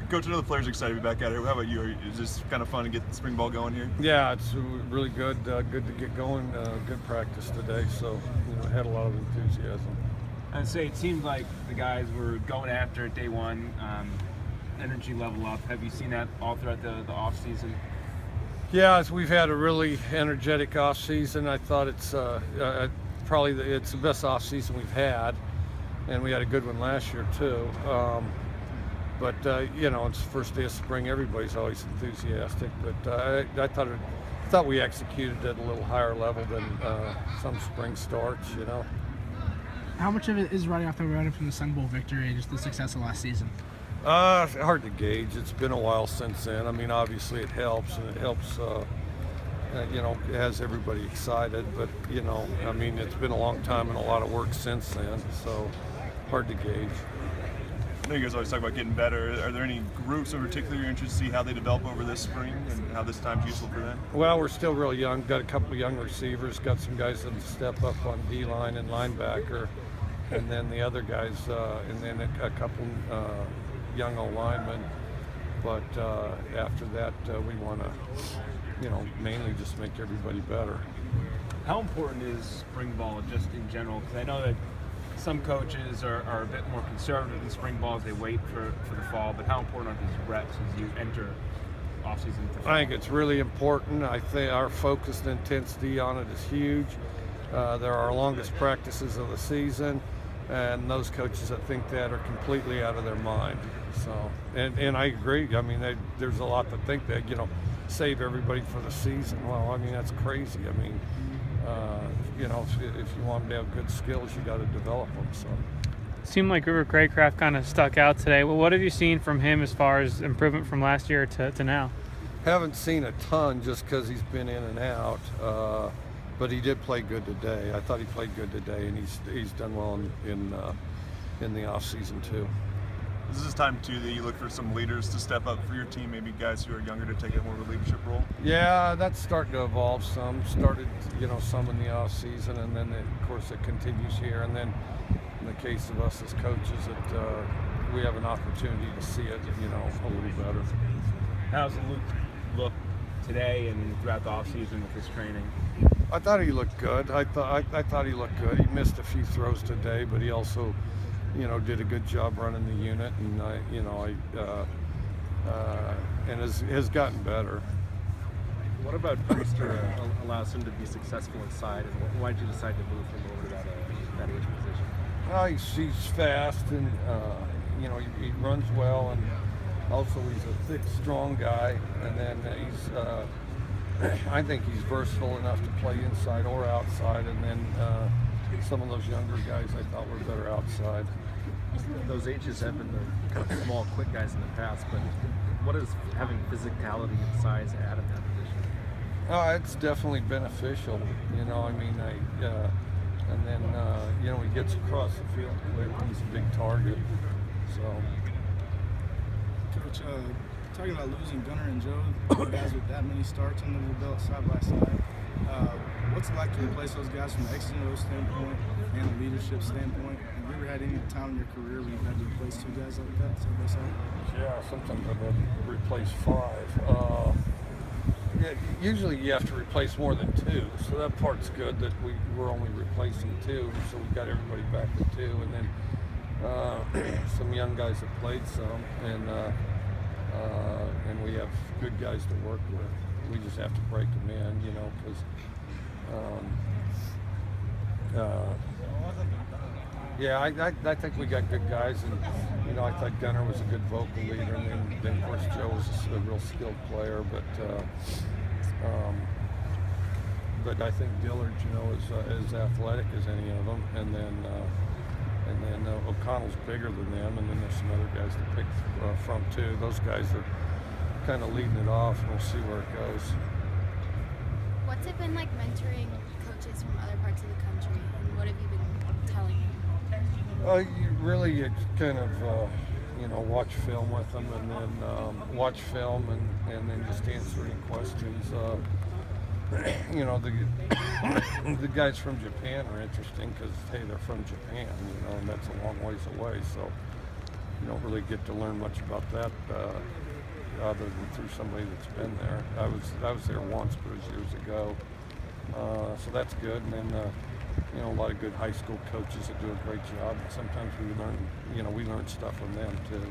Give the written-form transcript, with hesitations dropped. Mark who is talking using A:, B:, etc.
A: Coach, I know the players are excited to be back out here. How about you? Is this kind of fun to get the spring ball going here?
B: Yeah, it's really good. Good to get going. Good practice today. So had a lot of enthusiasm.
C: I'd say it seemed like the guys were going after it day one. Energy level up. Have you seen that all throughout the off season?
B: Yeah, we've had a really energetic off season. I thought it's probably it's the best off season we've had, and we had a good one last year too. But it's the first day of spring. Everybody's always enthusiastic. But I thought we executed at a little higher level than some spring starts.
D: How much of it is riding off the run from the Sun Bowl victory and just the success of last season?
B: Hard to gauge. It's been a while since then. I mean, obviously it helps, and it helps. It has everybody excited. But I mean, it's been a long time and a lot of work since then. So hard to gauge.
A: I know you guys always talk about getting better. Are there any groups in particular you're interested to see how they develop over this spring and how this time's useful for them?
B: Well, we're still real young. Got a couple of young receivers. Got some guys that step up on D-line and linebacker, and then the other guys, and then a couple young O-linemen. But after that, we want to, mainly just make everybody better.
C: How important is spring ball just in general? Because I know that some coaches are a bit more conservative in spring ball as they wait for the fall, but how important are these reps as you enter off-season to fall?
B: I think it's really important. I think our focus and intensity on it is huge. They're our longest practices of the season, and those coaches that think that are completely out of their mind. So, and I agree. I mean, there's a lot to think that, save everybody for the season. Well, I mean, that's crazy. I mean, if you want them to have good skills, you got to develop them. So,
E: seemed like River Craycraft kind of stuck out today. Well, what have you seen from him as far as improvement from last year to now?
B: Haven't seen a ton just because he's been in and out, but he did play good today. I thought he played good today, and he's done well in the off season too.
A: Is this time too that you look for some leaders to step up for your team, maybe guys who are younger to take a more of a leadership role?
B: Yeah, that's starting to evolve some. Started, some in the off season, and then of course it continues here. And then in the case of us as coaches, we have an opportunity to see it, a little better.
C: How's Luke look today and throughout the off season with his training?
B: I thought he looked good. I thought he looked good. He missed a few throws today, but he also did a good job running the unit, and and has gotten better.
F: What about Brewster allows him to be successful inside, and why did you decide to move him over to that edge position?
B: He's fast, and he runs well, and also he's a thick, strong guy, and then I think he's versatile enough to play inside or outside, and then some of those younger guys I thought were better outside.
F: Those H's have been the kind of small, quick guys in the past, but what does having physicality and size add in that position?
B: It's definitely beneficial. And then he gets across the field quick. He's a big target. So,
G: Coach, talking about losing Gunnar and Joe, guys with that many starts under their belt side by side. What's it like to replace those guys from the X's and O's standpoint and a leadership standpoint? Have you ever had any time in your career where you've had to replace two guys like that side by side?
B: Yeah, sometimes I've had to replace five. Usually you have to replace more than two, so that part's good that we're only replacing two, so we got everybody back to two, and then some young guys have played some, and we have good guys to work with. We just have to break them in, because I think we got good guys, and I thought Gunnar was a good vocal leader, and then of course Joe was a real skilled player, but I think Dillard, is as athletic as any of them, and then O'Connell's bigger than them, and then there's some other guys to pick from too. Those guys are kind of leading it off, and we'll see where it goes.
H: What's it been like mentoring coaches from other parts of the country, and what have you been telling them?
B: You really kind of, watch film with them, and then watch film, and then just answer any questions. The guys from Japan are interesting because, hey, they're from Japan, and that's a long ways away. So you don't really get to learn much about that other than through somebody that's been there. I was there once, but it was years ago. So that's good. And then you know, a lot of good high school coaches that do a great job. And sometimes we learn stuff from them too.